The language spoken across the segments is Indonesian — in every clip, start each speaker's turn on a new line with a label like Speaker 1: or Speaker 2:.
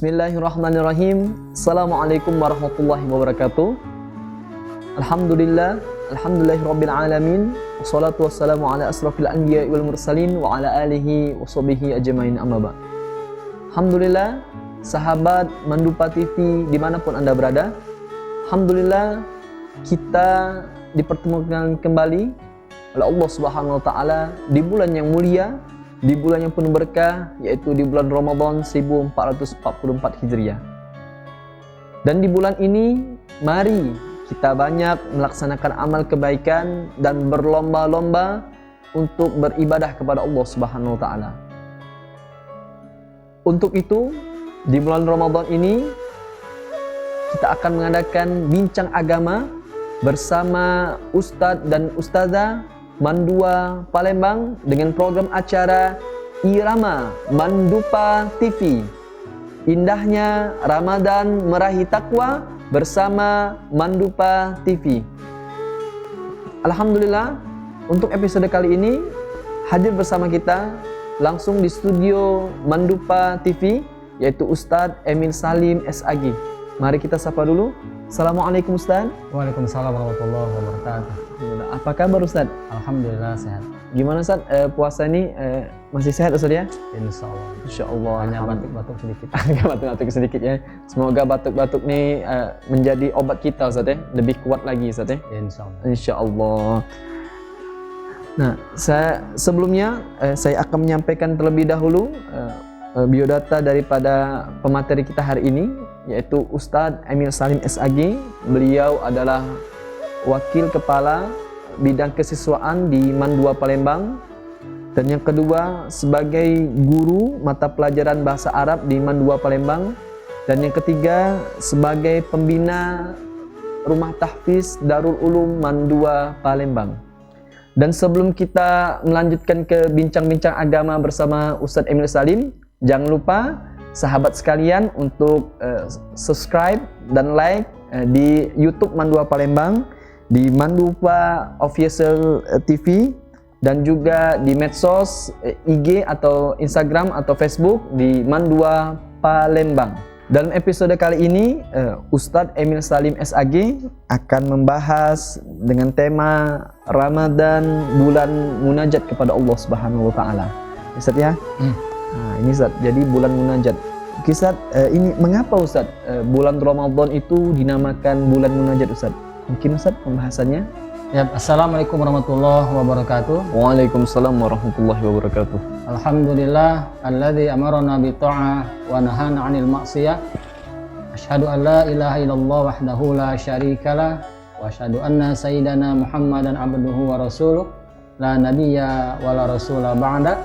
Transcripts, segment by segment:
Speaker 1: Bismillahirrahmanirrahim. Assalamualaikum warahmatullahi wabarakatuh. Alhamdulillahirabbil alamin. Wassalatu wassalamu ala asrofil anbiya'i wal mursalin wa ala alihi wa sahbihi ajmain, amma ba'd. Alhamdulillah, sahabat Mandupa TV dimanapun Anda berada, alhamdulillah kita dipertemukan kembali oleh Allah Subhanahu wa taala di bulan yang mulia, di bulan yang penuh berkah, yaitu di bulan Ramadan 1444 Hijriah. Dan di bulan ini, mari kita banyak melaksanakan amal kebaikan dan berlomba-lomba untuk beribadah kepada Allah Subhanahu wa taala. Untuk itu, di bulan Ramadan ini kita akan mengadakan bincang agama bersama Ustadz dan Ustazah Mandua Palembang dengan program acara Irama Mandupa TV. Indahnya Ramadan meraih takwa bersama Mandupa TV. Alhamdulillah, untuk episode kali ini hadir bersama kita langsung di studio Mandupa TV, yaitu Ustadz Emil Salim SAG. Mari kita sapa dulu. Assalamualaikum Ustadz.
Speaker 2: Waalaikumsalam warahmatullahi wabarakatuh.
Speaker 1: Apa kabar Ustadz?
Speaker 2: Alhamdulillah sehat.
Speaker 1: Gimana Ustadz, puasa ini masih sehat Ustadz ya?
Speaker 2: Insyaallah.
Speaker 1: Insyaallah.
Speaker 2: Hanya batuk-batuk sedikit.
Speaker 1: Agak batuk-batuk sedikit ya. Semoga batuk-batuk nih menjadi obat kita Ustadz ya. Lebih kuat lagi Ustadz ya.
Speaker 2: Insyaallah.
Speaker 1: Insyaallah. Nah, sebelumnya saya akan menyampaikan terlebih dahulu biodata daripada pemateri kita hari ini, yaitu Ustadz Emil Salim SAG. Beliau adalah Wakil Kepala Bidang Kesiswaan di Mandua Palembang, dan yang kedua sebagai Guru Mata Pelajaran Bahasa Arab di Mandua Palembang, dan yang ketiga sebagai Pembina Rumah Tahfiz Darul Ulum Mandua Palembang. Dan sebelum kita melanjutkan ke bincang-bincang agama bersama Ustadz Emil Salim, jangan lupa sahabat sekalian untuk subscribe dan like di YouTube Mandua Palembang, di Mandupa Official TV, dan juga di medsos IG atau Instagram atau Facebook di Mandua Palembang. Dalam episode kali ini Ustadz Emil Salim SAG akan membahas dengan tema Ramadan, bulan munajat kepada Allah Subhanahu wa taala. Ustadz ya? Nah, ini Ustadz, jadi bulan munajat. Ustadz, ini mengapa Ustadz bulan Ramadan itu dinamakan bulan munajat Ustadz? Mungkin Ustadz pembahasannya?
Speaker 2: Ya, Assalamualaikum warahmatullahi wabarakatuh.
Speaker 1: Waalaikumsalam warahmatullahi wabarakatuh.
Speaker 2: Alhamdulillah alladzi amarna bi ta'ah wa nahana 'anil ma'siyah. Asyhadu an la ilaha illallah wahdahu la syarikalah wa asyhadu anna sayyidana Muhammadan abduhu wa rasuluh la nabiyya wa la rasula ba'da.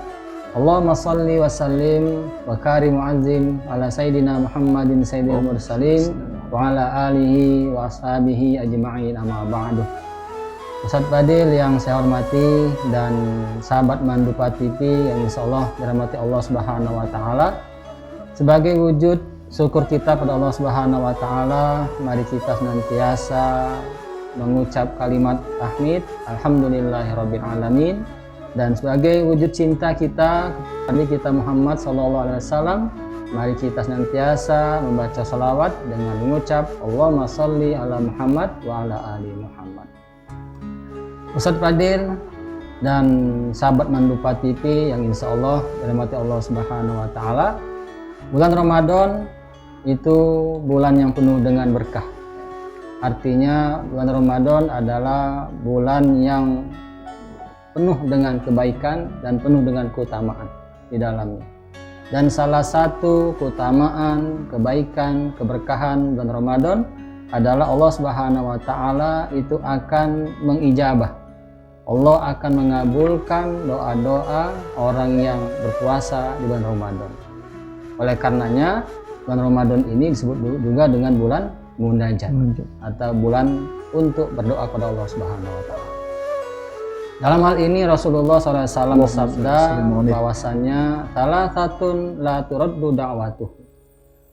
Speaker 2: Allahumma salli wa sallim wa karim mu'azzim ala sayyidina Muhammadin sayyidil mursalin wa ala alihi wa ashabihi ajma'in, amma ba'du. Ustadz Fadil yang saya hormati dan sahabat Mandupa TV yang insyaallah dirahmati Allah Subhanahu wa taala, sebagai wujud syukur kita pada Allah Subhanahu wa taala, mari kita senantiasa mengucap kalimat tahmid alhamdulillahirabbil alamin. Dan sebagai wujud cinta kita kepada kita Muhammad SAW, mari kita senantiasa membaca salawat dengan mengucap Allahumma sholli ala Muhammad wa ala ali Muhammad. Ustadz Fadil dan sahabat Mandupa TV yang insya Allah dirahmati Allah Subhanahu wa taala, bulan Ramadan itu bulan yang penuh dengan berkah. Artinya bulan Ramadan adalah bulan yang penuh dengan kebaikan dan penuh dengan keutamaan di dalamnya. Dan salah satu keutamaan, kebaikan, keberkahan bulan Ramadan adalah Allah Subhanahu wa taala itu akan mengijabah. Allah akan mengabulkan doa-doa orang yang berpuasa di bulan Ramadan. Oleh karenanya bulan Ramadan ini disebut juga dengan bulan munajat atau bulan untuk berdoa kepada Allah Subhanahu wa taala. Dalam hal ini Rasulullah SAW bersabda bahwasannya salah satun la turaddu da'watuh.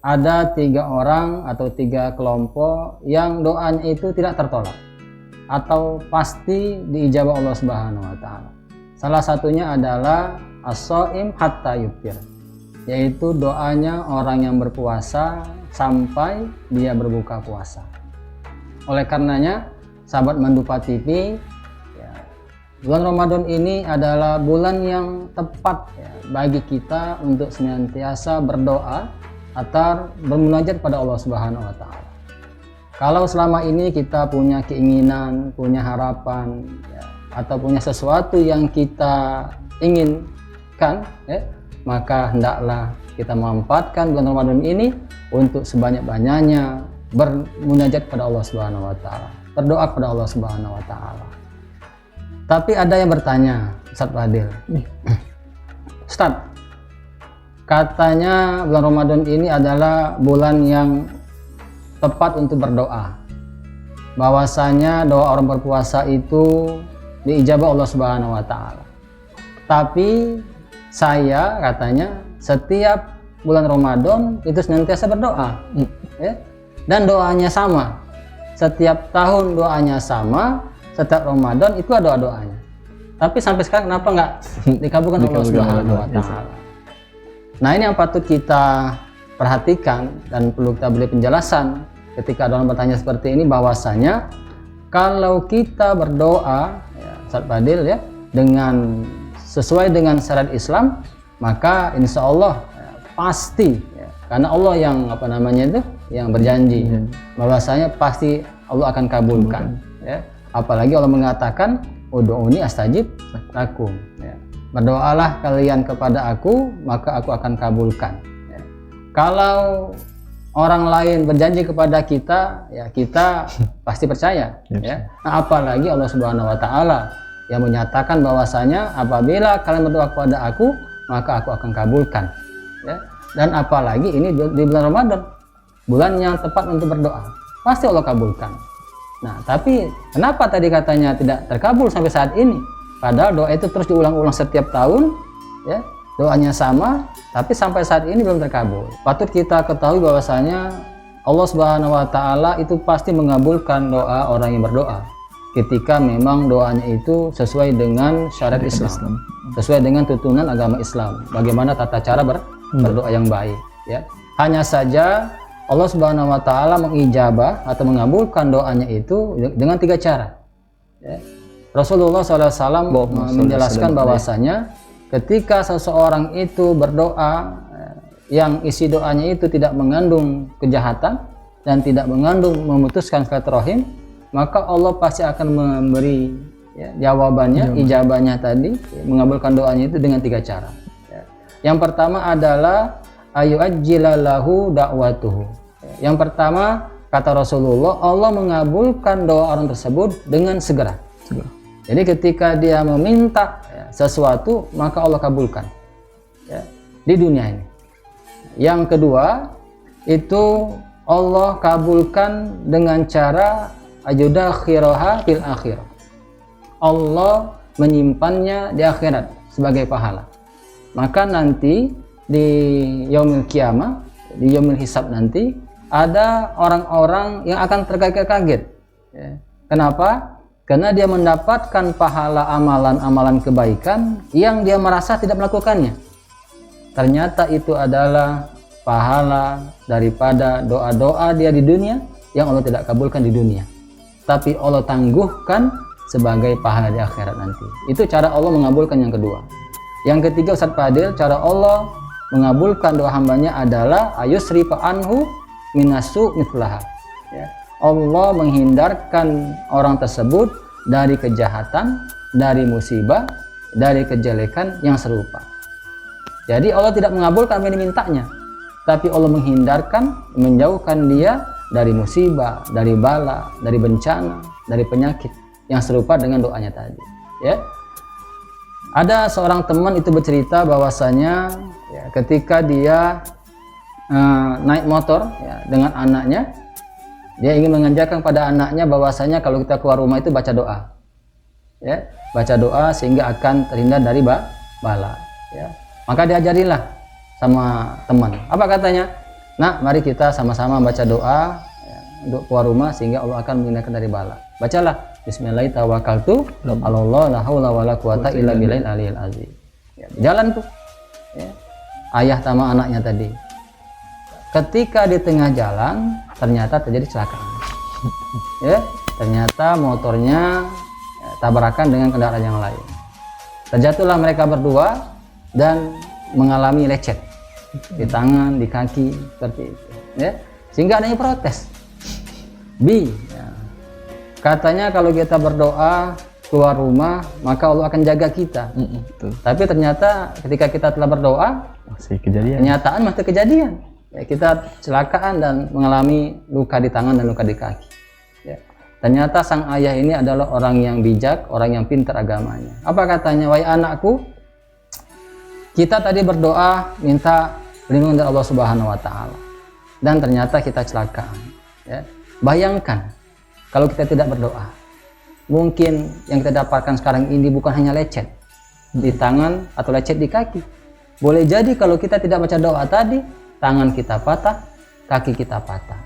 Speaker 2: Ada 3 orang atau 3 kelompok yang doanya itu tidak tertolak atau pasti diijabah Allah Subhanahu wa taala. Salah satunya adalah as-shaim hatta yuftir. yaitu doanya orang yang berpuasa sampai dia berbuka puasa. Oleh karenanya, sahabat Mandupa TV, ya, bulan Ramadan ini adalah bulan yang tepat ya, bagi kita untuk senantiasa berdoa atau bermunajat pada Allah Subhanahu wa taala. Kalau selama ini kita punya keinginan, punya harapan, ya, atau punya sesuatu yang kita inginkan, ya, maka hendaklah kita memanfaatkan bulan Ramadan ini untuk sebanyak-banyaknya bermunajat pada Allah Subhanahu wa taala, berdoa kepada Allah Subhanahu wa taala. Tapi ada yang bertanya, Ustaz Fadil, Ustaz, katanya bulan Ramadan ini adalah bulan yang tepat untuk berdoa, bahwasanya doa orang berpuasa itu diijabah Allah Subhanahu wa taala. Tapi saya katanya setiap bulan Ramadan itu senantiasa berdoa, ya? Dan doanya sama, setiap tahun doanya sama, setiap Ramadan itu ada doanya. Tapi sampai sekarang kenapa nggak dikabulkan Allah Subhanahu wa taala? Nah, ini yang patut kita perhatikan dan perlu kita beri penjelasan ketika ada orang bertanya seperti ini, bahwasanya kalau kita berdoa, ya, Ustaz Fadil, ya, dengan sesuai dengan syariat Islam, maka insya Allah ya, pasti, ya, karena Allah yang yang berjanji bahwasanya pasti Allah akan kabulkan. Ya. Apalagi Allah mengatakan, ud'uni astajib lakum. Ya. Berdoalah kalian kepada aku, maka aku akan kabulkan. Ya. Kalau orang lain berjanji kepada kita, ya kita pasti percaya. Ya. Nah, apalagi Allah Subhanahu wa taala yang menyatakan bahwasanya apabila kalian berdoa kepada aku, maka aku akan kabulkan. Ya. Dan apalagi ini di bulan Ramadan, bulan yang tepat untuk berdoa, pasti Allah kabulkan. Nah, tapi kenapa tadi katanya tidak terkabul sampai saat ini? Padahal doa itu terus diulang-ulang setiap tahun, ya. Doanya sama, tapi sampai saat ini belum terkabul. Patut kita ketahui bahwasanya Allah Subhanahu wa taala itu pasti mengabulkan doa orang yang berdoa ketika memang doanya itu sesuai dengan syariat Islam, sesuai dengan tuntunan agama Islam. Bagaimana tata cara berdoa yang baik, ya. Hanya saja Allah Subhanahu wa taala mengijabah atau mengabulkan doanya itu dengan 3 cara. Ya. Rasulullah SAW menjelaskan bahwasanya ketika seseorang itu berdoa yang isi doanya itu tidak mengandung kejahatan dan tidak mengandung memutuskan silaturahim, maka Allah pasti akan memberi, ya, jawabannya, ijabahnya tadi, ya, mengabulkan doanya itu dengan 3 cara. Ya. Yang pertama adalah ayu'ajjilallahu da'watuhu. Ya. Yang pertama, kata Rasulullah, Allah mengabulkan doa orang tersebut dengan segera. Jadi ketika dia meminta, ya, sesuatu, maka Allah kabulkan, ya, di dunia ini. Yang kedua, itu Allah kabulkan dengan cara ajudakhiraha fil akhirah. Allah menyimpannya di akhirat sebagai pahala. Maka nanti di yaumil qiyamah, di yaumil hisab nanti, ada orang-orang yang akan terkaget-kaget. Ya. Kenapa? Karena dia mendapatkan pahala amalan-amalan kebaikan yang dia merasa tidak melakukannya. Ternyata itu adalah pahala daripada doa-doa dia di dunia yang Allah tidak kabulkan di dunia. Tapi Allah tangguhkan sebagai pahala di akhirat nanti. Itu cara Allah mengabulkan yang kedua. Yang ketiga, Ustaz Fadil, cara Allah mengabulkan doa hambanya adalah ayusrifa anhu minasu mitlaha. Ya. Allah menghindarkan orang tersebut dari kejahatan, dari musibah, dari kejelekan yang serupa. Jadi Allah tidak mengabulkan apa yang dimintanya, tapi Allah menghindarkan, menjauhkan dia dari musibah, dari bala, dari bencana, dari penyakit yang serupa dengan doanya tadi. Ya. Ada seorang teman itu bercerita bahwasanya, ya, ketika dia naik motor, ya, dengan anaknya, dia ingin mengajarkan pada anaknya bahwasanya kalau kita keluar rumah itu baca doa, ya, baca doa sehingga akan terhindar dari bala. Ya. Maka diajarilah sama teman. Apa katanya? Nah, mari kita sama-sama baca doa, ya, untuk keluar rumah sehingga Allah akan menghindarkan dari bala. Bacalah Bismillahirrahmanirrahim tawakkaltu 'alallah la haula wala quwata illa billahil aliyil azim. Ya, jalan tuh. Ya. ayah sama anaknya tadi. Ketika di tengah jalan ternyata terjadi kecelakaan. Ya, ternyata motornya tabrakan dengan kendaraan yang lain. Terjatuhlah mereka berdua dan mengalami lecet di tangan, di kaki, seperti itu. Ya, sehingga adanya protes. Ya. Katanya kalau kita berdoa keluar rumah maka Allah akan jaga kita.
Speaker 1: Betul.
Speaker 2: Tapi ternyata ketika kita telah berdoa,
Speaker 1: Masih kejadian.
Speaker 2: kenyataan masih kejadian. Ya, kita kecelakaan dan mengalami luka di tangan dan luka di kaki. Ya. Ternyata sang ayah ini adalah orang yang bijak, orang yang pintar agamanya. Apa katanya? Wahai anakku, kita tadi berdoa minta perlindungan dari Allah Subhanahu wa taala. Dan ternyata kita kecelakaan. Ya. Bayangkan kalau kita tidak berdoa. Mungkin yang kita dapatkan sekarang ini bukan hanya lecet di tangan atau lecet di kaki. Boleh jadi kalau kita tidak baca doa tadi, tangan kita patah, kaki kita patah.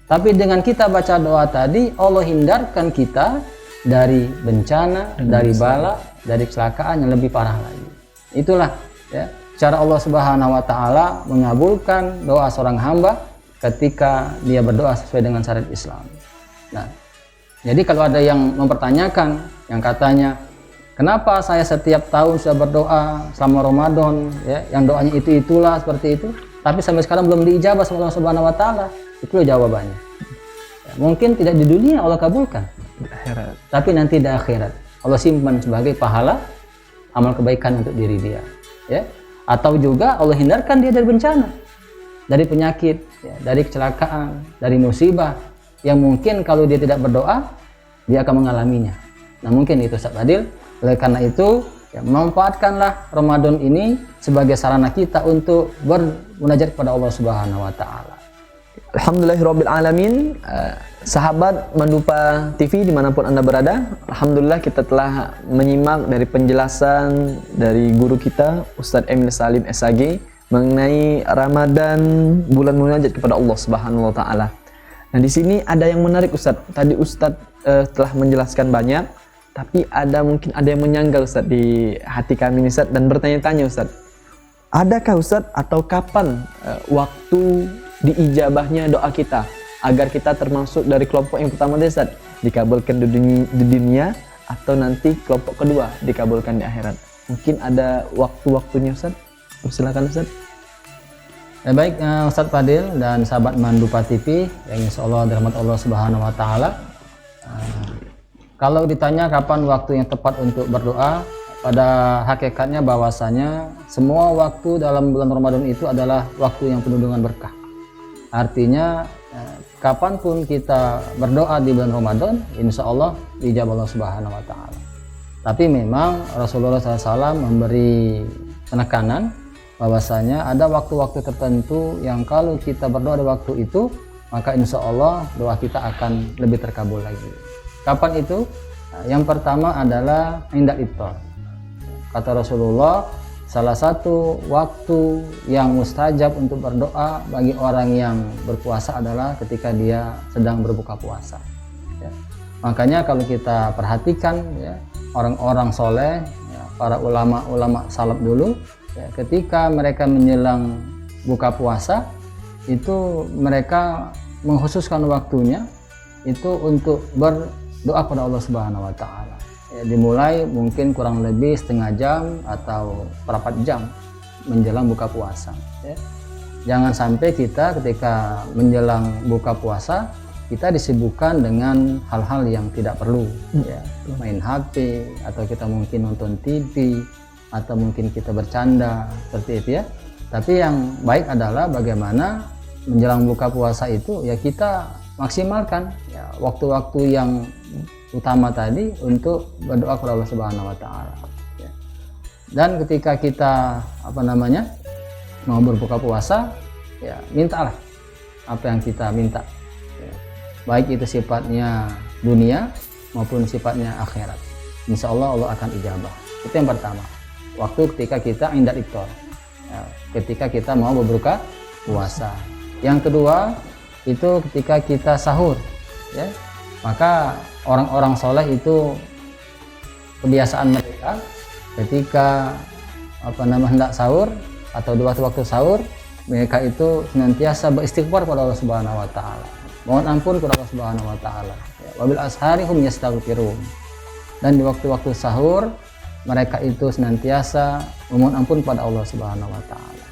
Speaker 2: Tapi dengan kita baca doa tadi, Allah hindarkan kita dari bencana, dari bala, dari kecelakaan yang lebih parah lagi. Itulah ya, cara Allah Subhanahu wa taala mengabulkan doa seorang hamba ketika dia berdoa sesuai dengan syariat Islam. Nah, jadi kalau ada yang mempertanyakan, yang katanya, kenapa saya setiap tahun sudah berdoa selama Ramadan, ya, yang doanya itulah seperti itu, tapi sampai sekarang belum diijabah sama Allah Subhanahu wa taala? Itulah jawabannya. Ya, mungkin tidak di dunia Allah kabulkan,
Speaker 1: Di akhirat.
Speaker 2: tapi nanti di akhirat Allah simpan sebagai pahala amal kebaikan untuk diri dia. Ya. Atau juga Allah hindarkan dia dari bencana, dari penyakit, ya, dari kecelakaan, dari musibah yang mungkin kalau dia tidak berdoa dia akan mengalaminya. Nah, mungkin itu Ustaz Fadil. Oleh karena itu, ya, manfaatkanlah Ramadan ini sebagai sarana kita untuk bermunajat kepada Allah Subhanahu wa taala.
Speaker 1: Alhamdulillahirabbil alamin. Sahabat Mandupa TV dimanapun Anda berada, alhamdulillah kita telah menyimak dari penjelasan dari guru kita Ustadz Emil Salim SAG mengenai Ramadan, bulan munajat kepada Allah Subhanahu wa taala. Nah, di sini ada yang menarik Ustadz. Tadi Ustadz telah menjelaskan banyak, tapi mungkin ada yang menyanggal Ustadz di hati kami nih Ustadz, dan bertanya-tanya Ustadz, adakah Ustadz atau kapan waktu diijabahnya doa kita agar kita termasuk dari kelompok yang pertama tadi Ustadz, dikabulkan di dunia atau nanti kelompok kedua dikabulkan di akhirat? Mungkin ada waktu-waktunya Ustadz. Silakan Ustadz.
Speaker 2: Baik Ustadz Fadil dan sahabat Mandupa TV yang insya Allah dirahmati Allah Subhanahu wa taala. Kalau ditanya kapan waktu yang tepat untuk berdoa, pada hakikatnya bahwasanya semua waktu dalam bulan Ramadan itu adalah waktu yang penuh dengan berkah. Artinya kapanpun kita berdoa di bulan Ramadan, insya Allah dijawab Allah Subhanahu wa taala. Tapi memang Rasulullah SAW memberi penekanan bahwasanya ada waktu-waktu tertentu yang kalau kita berdoa di waktu itu, maka insya Allah doa kita akan lebih terkabul lagi. Kapan itu? Yang pertama adalah inda iftar. Kata Rasulullah, salah satu waktu yang mustajab untuk berdoa bagi orang yang berpuasa adalah ketika dia sedang berbuka puasa. Ya. Makanya kalau kita perhatikan, ya, orang-orang soleh, ya, para ulama-ulama salaf dulu, ya, ketika mereka menjelang buka puasa itu mereka mengkhususkan waktunya itu untuk berdoa kepada Allah Subhanahu wa taala. Ya, dimulai mungkin kurang lebih setengah jam atau seperempat jam menjelang buka puasa. Ya. Jangan sampai kita ketika menjelang buka puasa kita disibukkan dengan hal-hal yang tidak perlu, ya, main HP atau kita mungkin nonton TV atau mungkin kita bercanda seperti itu ya. Tapi yang baik adalah bagaimana menjelang buka puasa itu ya kita maksimalkan ya waktu-waktu yang utama tadi untuk berdoa kepada Allah Subhanahu wa taala. Ya. Dan ketika kita mau berbuka puasa, ya mintalah apa yang kita minta. Ya. Baik itu sifatnya dunia maupun sifatnya akhirat. Insya Allah Allah akan ijabah. Itu yang pertama. Waktu ketika kita indah iftar, ya, ketika kita mau berbuka puasa. Yang kedua itu ketika kita sahur, ya. Maka orang-orang soleh itu kebiasaan mereka ketika hendak sahur atau di waktu-waktu sahur mereka itu senantiasa beristighfar kepada Allah Subhanahu wa taala. Mohon ampun kepada Allah Subhanahu wa taala. Wabil ashari hum yastaghfirun. Dan di waktu-waktu sahur mereka itu senantiasa memohon ampun kepada Allah Subhanahu wa taala.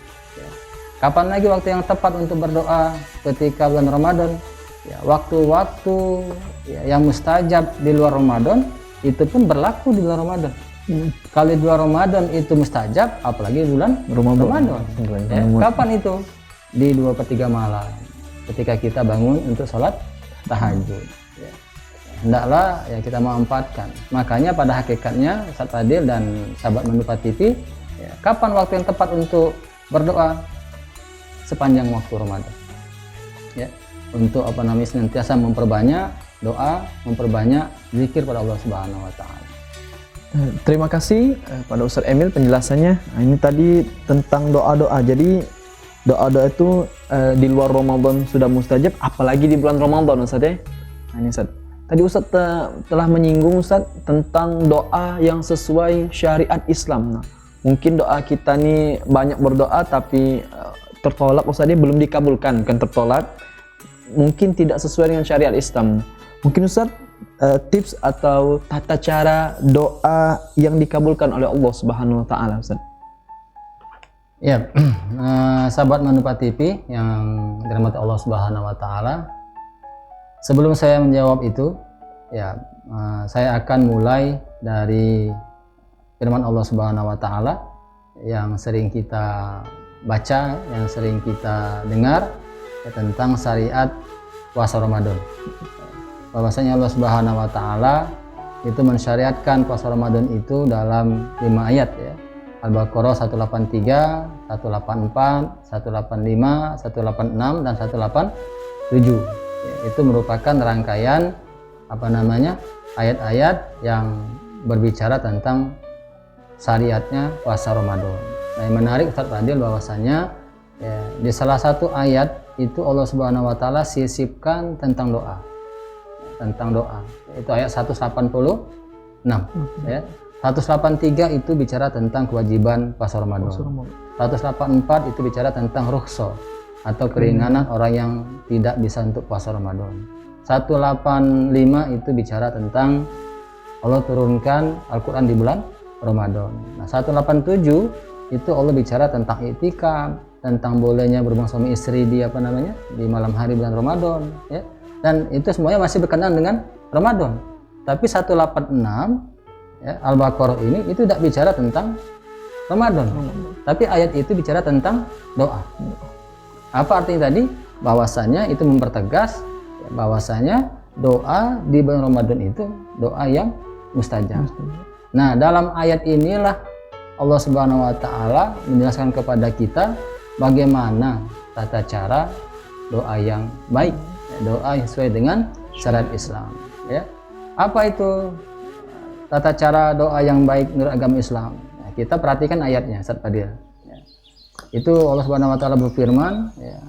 Speaker 2: Kapan lagi waktu yang tepat untuk berdoa ketika bulan Ramadan? Ya, waktu-waktu yang mustajab di luar Ramadan itu pun berlaku di bulan Ramadan. Kalau di luar Ramadan itu mustajab, apalagi di bulan Ramadan. Ya, kapan itu? Di 2/3 malam, ketika kita bangun untuk sholat tahajud. Ya. Hendaklah ya kita manfaatkan. Makanya pada hakikatnya Ustaz Fadil dan sahabat Mandupa TV, ya, kapan waktu yang tepat untuk berdoa? Sepanjang waktu Ramadan. Ya, untuk senantiasa memperbanyak doa, memperbanyak zikir pada Allah Subhanahu wa taala.
Speaker 1: Terima kasih pada Ustaz Emil penjelasannya. Ini tadi tentang doa-doa. Jadi doa-doa itu di luar Ramadan sudah mustajab, apalagi di bulan Ramadan, Ustaz ya. Nah, ini Ustaz. Tadi Ustaz telah menyinggung Ustaz tentang doa yang sesuai syariat Islam. Nah, mungkin doa kita nih banyak berdoa tapi tertolak, Ustaz dia belum dikabulkan, bukan tertolak, mungkin tidak sesuai dengan syariat Islam. Mungkin Ustaz tips atau tata cara doa yang dikabulkan oleh Allah Subhanahu wa taala, Ustaz.
Speaker 2: Ya, sahabat Mandupa TV yang dirahmati Allah Subhanahu wa taala. Sebelum saya menjawab itu, ya, saya akan mulai dari firman Allah Subhanahu wa taala yang sering kita baca, yang sering kita dengar, ya, tentang syariat puasa Ramadan. Bahwasanya Allah Subhanahu wa taala itu mensyariatkan puasa Ramadan itu dalam 5 ayat, ya. Al-Baqarah 183, 184, 185, 186 dan 187. Ya, itu merupakan rangkaian ayat-ayat yang berbicara tentang syariatnya puasa Ramadan. Nah, yang menarik Ustaz Fadil bahwasanya ya, di salah satu ayat itu Allah Subhanahu wa taala sisipkan tentang doa. Tentang doa. Itu ayat 186. Ya. 183 itu bicara tentang kewajiban puasa Ramadan. 184 itu bicara tentang rukhsah atau keringanan orang yang tidak bisa untuk puasa Ramadan. 185 itu bicara tentang Allah turunkan Al-Qur'an di bulan Ramadan. Nah, 187 itu Allah bicara tentang iktikaf, tentang bolehnya berhubungan suami istri di di malam hari bulan Ramadan, ya. Dan itu semuanya masih berkenaan dengan Ramadan. Tapi 186 ya, Al-Baqarah ini itu tidak bicara tentang Ramadan. Tapi ayat itu bicara tentang doa. Apa artinya tadi? Bahwasanya itu mempertegas ya, bahwasanya doa di bulan Ramadan itu doa yang mustajab. Nah, dalam ayat inilah Allah Subhanahu wa taala menjelaskan kepada kita bagaimana tata cara doa yang baik, ya, doa yang sesuai dengan syariat Islam, ya. Apa itu tata cara doa yang baik menurut agama Islam? Nah, kita perhatikan ayatnya, Ustaz Fadil. Ya. Itu Allah Subhanahu wa taala berfirman, ya.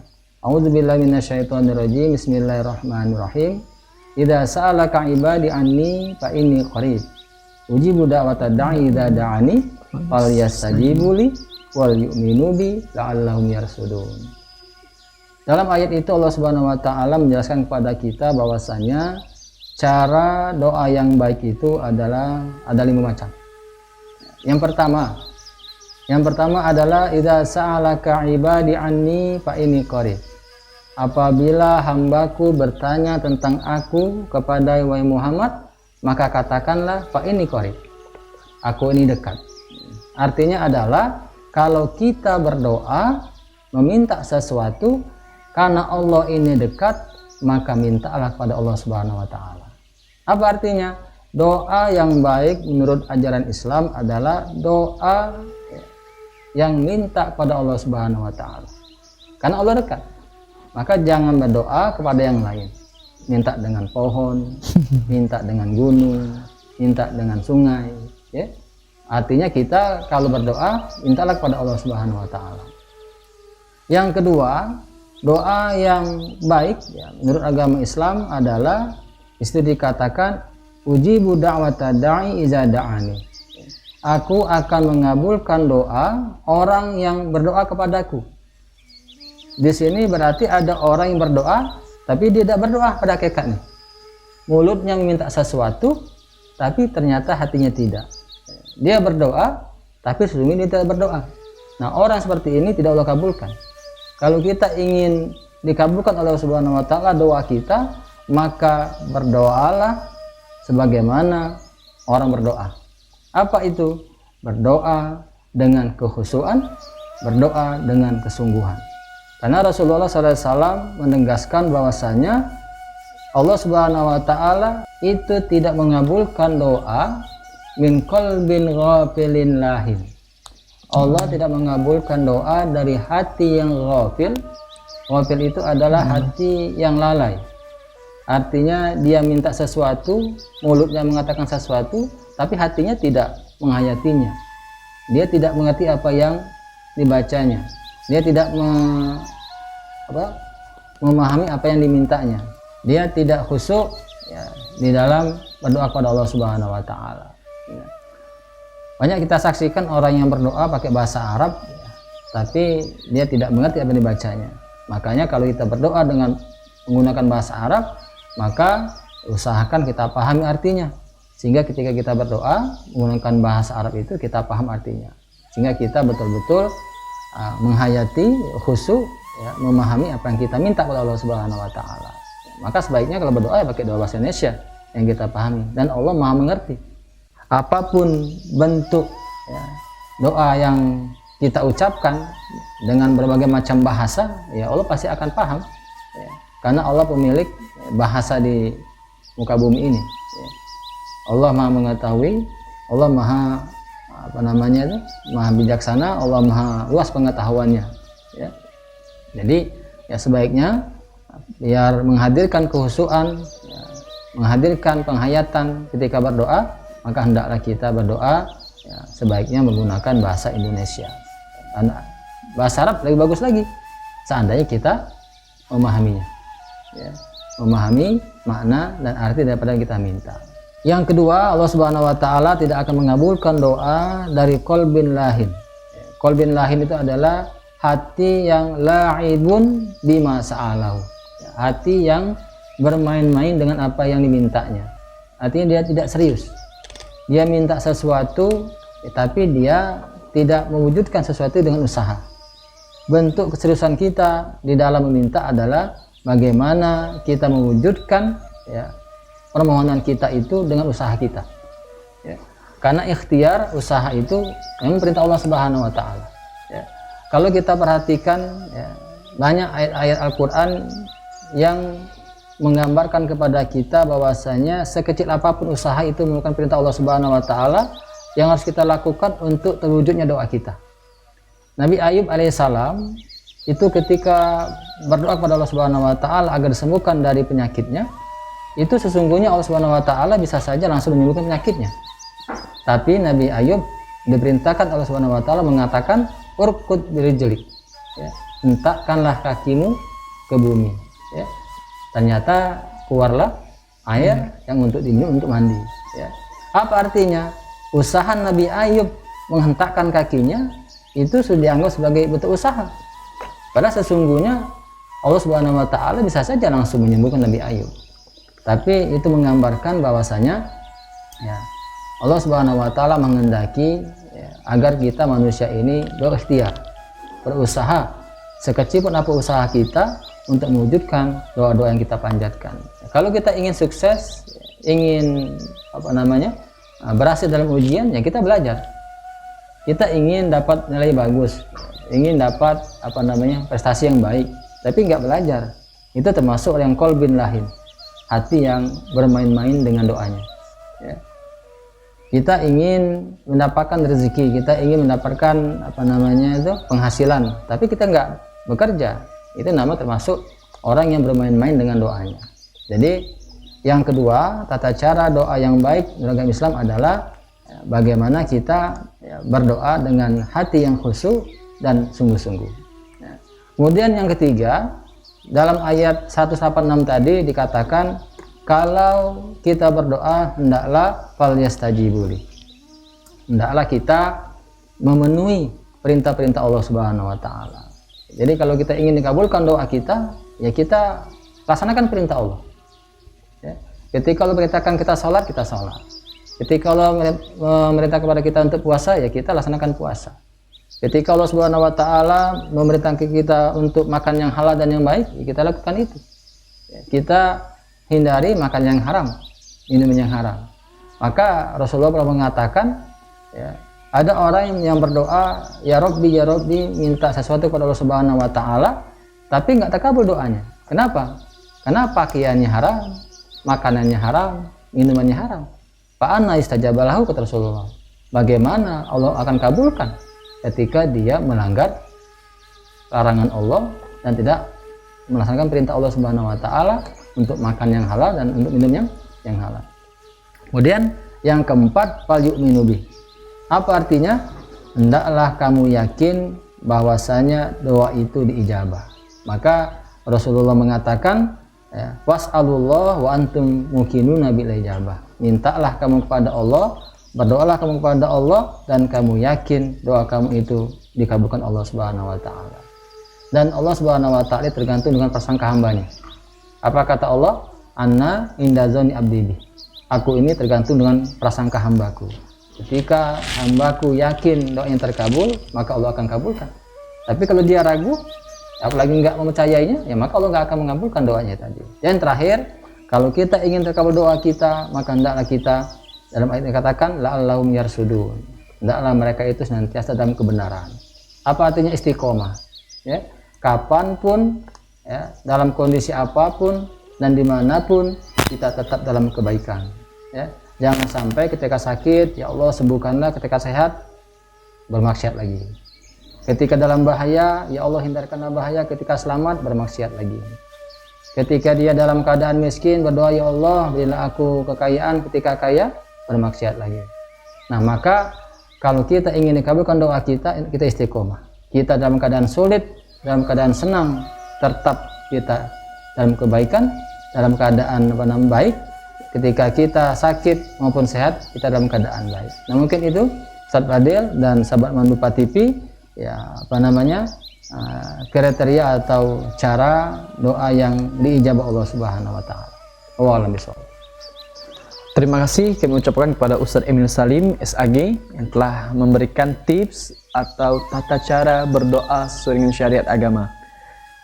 Speaker 2: A'udzubillahi minasyaitonirrajim. Bismillahirrahmanirrahim. Idza sa'alaka 'ibadi anni fa inni qarib. Ujibu da'watad da'i idza da'ani falyastajibu li wal yu'minu bi la'allahum yarsudun. Dalam ayat itu Allah Subhanahu wa taala menjelaskan kepada kita bahwasanya cara doa yang baik itu adalah ada 5 macam. Yang pertama adalah idza sa'alaka 'ibadi anni fa inni qarib. Apabila hambaku bertanya tentang aku kepada wahai Muhammad, maka katakanlah fa inni qarib. Aku ini dekat. Artinya adalah kalau kita berdoa meminta sesuatu karena Allah ini dekat, maka mintalah kepada Allah Subhanahu wa taala. Apa artinya? Doa yang baik menurut ajaran Islam adalah doa yang minta kepada Allah Subhanahu wa taala. Karena Allah dekat. Maka jangan berdoa kepada yang lain. Minta dengan pohon, minta dengan gunung, minta dengan sungai, ya. Artinya kita kalau berdoa mintalah kepada Allah Subhanahu wa taala. Yang kedua, doa yang baik ya, menurut agama Islam adalah itu dikatakan ujibu da'wata da'i iza da'ani. aku akan mengabulkan doa orang yang berdoa kepadaku. Di sini berarti ada orang yang berdoa tapi dia tidak berdoa pada hakikatnya. Mulutnya meminta sesuatu tapi ternyata hatinya tidak. Dia berdoa tapi sesungguhnya dia tidak berdoa. Nah, orang seperti ini tidak Allah kabulkan. Kalau kita ingin dikabulkan oleh Allah Subhanahu wa taala doa kita, maka berdoalah sebagaimana orang berdoa. Apa itu? Berdoa dengan kekhusyuan, berdoa dengan kesungguhan. Karena Rasulullah SAW menegaskan bahwasanya Allah Subhanahu wa taala itu tidak mengabulkan doa min qalbin ghafilin lahin. Allah tidak mengabulkan doa dari hati yang ghafil. Ghafil itu adalah hati yang lalai. Artinya dia minta sesuatu, mulutnya mengatakan sesuatu, tapi hatinya tidak menghayatinya. Dia tidak mengerti apa yang dibacanya. Dia tidak memahami apa yang dimintanya. Dia tidak khusyuk ya, di dalam berdoa kepada Allah Subhanahu wa taala. Ya. Banyak kita saksikan orang yang berdoa pakai bahasa Arab ya, tapi dia tidak mengerti apa yang dibacanya. Makanya kalau kita berdoa dengan menggunakan bahasa Arab, maka usahakan kita pahami artinya. Sehingga ketika kita berdoa menggunakan bahasa Arab itu kita paham artinya. Sehingga kita betul-betul menghayati, khusyuk, ya, memahami apa yang kita minta kepada Allah Subhanahu wa taala. Maka sebaiknya kalau berdoa ya pakai doa bahasa Indonesia yang kita pahami, dan Allah Maha mengerti. Apapun bentuk ya, doa yang kita ucapkan dengan berbagai macam bahasa, ya Allah pasti akan paham. Ya. Karena Allah pemilik bahasa di muka bumi ini. Ya. Allah Maha mengetahui, Allah Maha Maha bijaksana, Allah Maha luas pengetahuannya. Ya. Jadi ya sebaiknya biar menghadirkan kekhusyuan, ya, menghadirkan penghayatan ketika berdoa, maka hendaklah kita berdoa ya, sebaiknya menggunakan bahasa Indonesia. Karena bahasa Arab lebih bagus lagi seandainya kita memahaminya, ya, memahami makna dan arti daripada yang kita minta. Yang kedua, Allah Subhanahu wa taala tidak akan mengabulkan doa dari qalbin lahin. Qalbin lahin itu adalah hati yang la'ibun bima sa'alahu. Hati yang bermain-main dengan apa yang dimintanya. Artinya dia tidak serius. Dia minta sesuatu, tapi dia tidak mewujudkan sesuatu dengan usaha. Bentuk keseriusan kita di dalam meminta adalah bagaimana kita mewujudkan ya, permohonan kita itu dengan usaha kita. Ya. Karena ikhtiar usaha itu memang perintah Allah Subhanahu wa taala. Ya. Kalau kita perhatikan ya, banyak ayat-ayat Al-Qur'an yang menggambarkan kepada kita bahwasanya sekecil apapun usaha itu merupakan perintah Allah Subhanahu wa taala yang harus kita lakukan untuk terwujudnya doa kita. Nabi Ayub alaihissalam itu ketika berdoa kepada Allah Subhanahu wa taala agar disembuhkan dari penyakitnya, itu sesungguhnya Allah Subhanahu wa taala bisa saja langsung menyembuhkan penyakitnya. Tapi Nabi Ayub diperintahkan Allah Subhanahu wa taala mengatakan urkud birijlik. Ya, hentakkanlah kakimu ke bumi. Ya. Ternyata keluarlah air yang untuk diminum untuk mandi. Ya. Apa artinya? Usaha Nabi Ayub menghentakkan kakinya itu sudah dianggap sebagai bentuk usaha. Padahal sesungguhnya Allah Subhanahu wa taala bisa saja langsung menyembuhkan Nabi Ayub. Tapi itu menggambarkan bahwasanya ya, Allah Subhanahu wa taala menghendaki ya, agar kita manusia ini berikhtiar, berusaha sekecil pun apa usaha kita untuk mewujudkan doa-doa yang kita panjatkan. Kalau kita ingin sukses, ingin berhasil dalam ujian, ya kita belajar. Kita ingin dapat nilai bagus, ingin dapat prestasi yang baik, tapi nggak belajar. Itu termasuk yang qalbin lahin, hati yang bermain-main dengan doanya. Ya. Kita ingin mendapatkan rezeki, kita ingin mendapatkan penghasilan, tapi kita nggak bekerja. Itu nama termasuk orang yang bermain-main dengan doanya. Jadi yang kedua, tata cara doa yang baik dalam agama Islam adalah bagaimana kita berdoa dengan hati yang khusyuk dan sungguh-sungguh. Kemudian yang ketiga, dalam ayat 186 tadi dikatakan kalau kita berdoa hendaklah falyastajibuli. hendaklah kita memenuhi perintah-perintah Allah Subhanahu wa taala. Jadi kalau kita ingin dikabulkan doa kita, ya kita laksanakan perintah Allah. Ya. Ketika Allah perintahkan kita sholat, kita sholat. Ketika Allah memerintah kepada kita untuk puasa, ya kita laksanakan puasa. Ketika Allah Subhanahu wa taala memerintahkan kita untuk makan yang halal dan yang baik, ya kita lakukan itu. Ya, kita hindari makan yang haram, minum yang haram. Maka Rasulullah pernah mengatakan, ya, ada orang yang berdoa, ya Rabbi, minta sesuatu kepada Allah Subhanahu wa taala, tapi nggak terkabul doanya. Kenapa? Karena pakaiannya haram, makanannya haram, minumannya haram. Fa anna istajaba lahu, kata Rasulullah. Bagaimana Allah akan kabulkan ketika dia melanggar larangan Allah dan tidak melaksanakan perintah Allah Subhanahu wa taala untuk makan yang halal dan untuk minum yang halal. Kemudian yang keempat, fal yu'minu bih. Apa artinya? Hendaklah kamu yakin bahwasanya doa itu diijabah. Maka Rasulullah mengatakan, ya, was'alullah wa antum muqinuna bil ijabah. Mintalah kamu kepada Allah, berdoalah kamu kepada Allah, dan kamu yakin doa kamu itu dikabulkan Allah Subhanahu wa taala. Dan Allah Subhanahu wa taala tergantung dengan prasangka hambanya. Apa kata Allah? Anna inda zoni abdi. Aku ini tergantung dengan prasangka hambaku. Ketika hambaku yakin doa yang terkabul, maka Allah akan kabulkan. Tapi kalau dia ragu, apalagi nggak mempercayainya, ya maka Allah nggak akan mengabulkan doanya tadi. Yang terakhir, kalau kita ingin terkabul doa kita, maka hendaklah kita, dalam ayat dikatakan la'allahum yarsudun, hendaklah mereka itu senantiasa dalam kebenaran. Apa artinya istiqomah? Ya, kapanpun, ya, dalam kondisi apapun dan dimanapun kita tetap dalam kebaikan. Ya, jangan sampai ketika sakit, ya Allah sembuhkanlah, ketika sehat bermaksiat lagi. Ketika dalam bahaya, ya Allah hindarkanlah bahaya, ketika selamat bermaksiat lagi. Ketika dia dalam keadaan miskin, berdoa, ya Allah berilah aku kekayaan, ketika kaya bermaksiat lagi. Nah, maka kalau kita ingin dikabulkan doa kita istiqomah. Kita dalam keadaan sulit, dalam keadaan senang, tetap kita dalam kebaikan, dalam keadaan baik. Ketika kita sakit maupun sehat, kita dalam keadaan baik. Nah, mungkin itu Ustaz Fadil dan sahabat Mandupa TV, ya kriteria atau cara doa yang diijabah Allah Subhanahu wa taala. Wallahu a'lam.
Speaker 1: Terima kasih kami ucapkan kepada Ustaz Emil Salim SAG yang telah memberikan tips atau tata cara berdoa sesuai dengan syariat agama.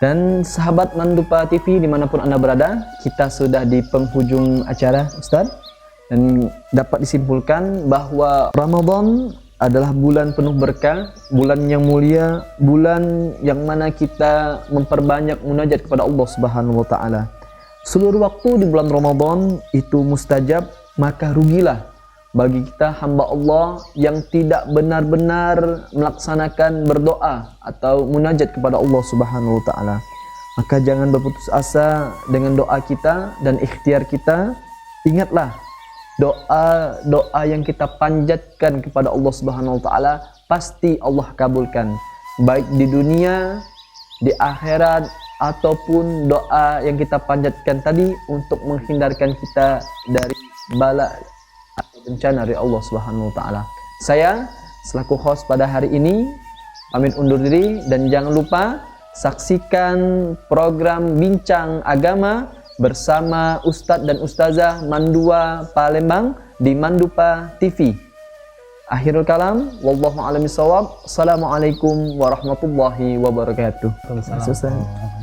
Speaker 1: Dan sahabat Mandupa TV dimanapun Anda berada, kita sudah di penghujung acara, Ustaz. Dan dapat disimpulkan bahwa Ramadan adalah bulan penuh berkah, bulan yang mulia, bulan yang mana kita memperbanyak munajat kepada Allah Subhanahu wa taala. Seluruh waktu di bulan Ramadan itu mustajab, maka rugilah bagi kita hamba Allah yang tidak benar-benar melaksanakan berdoa atau munajat kepada Allah Subhanahu wa taala. Maka jangan berputus asa dengan doa kita dan ikhtiar kita. Ingatlah, doa yang kita panjatkan kepada Allah Subhanahu wa taala pasti Allah kabulkan, baik di dunia, di akhirat, ataupun doa yang kita panjatkan tadi untuk menghindarkan kita dari bala atau bencana dari Allah Subhanahu wa taala. Saya selaku host pada hari ini pamit undur diri, dan jangan lupa saksikan program Bincang Agama bersama Ustadz dan Ustazah Mandua Palembang di Mandupa TV. Akhirul kalam, wallahu a'lam bishawab. Assalamualaikum warahmatullahi wabarakatuh.
Speaker 2: Waalaikumsalam.